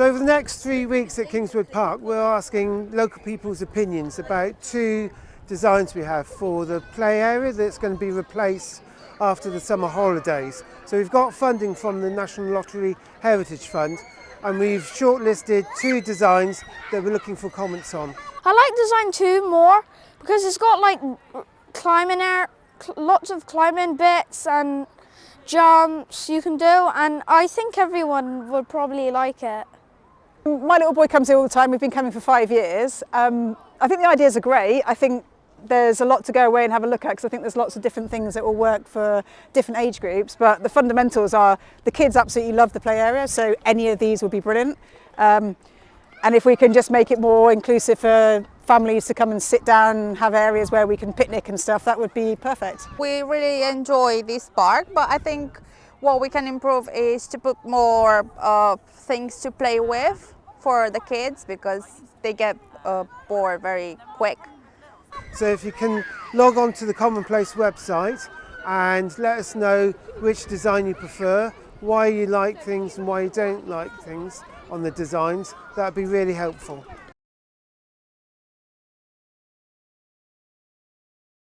Over the next 3 weeks at Kingswood Park, we're asking local people's opinions about 2 designs we have for the play area that's going to be replaced after the summer holidays. So we've got funding from the National Lottery Heritage Fund, and we've shortlisted 2 designs that we're looking for comments on. I like design 2 more because it's got like climbing lots of climbing bits and jumps you can do, and I think everyone would probably like it. My little boy comes here all the time. We've been coming for 5 years. I think the ideas are great. I think there's a lot to go away and have a look at because I think there's lots of different things that will work for different age groups, but the fundamentals are the kids absolutely love the play area, so any of these will be brilliant. And if we can just make it more inclusive for families to come and sit down and have areas where we can picnic and stuff, that would be perfect. We really enjoy this park, but I think what we can improve is to put more things to play with for the kids because they get bored very quick. So if you can log on to the Commonplace website and let us know which design you prefer, why you like things and why you don't like things on the designs, that would be really helpful.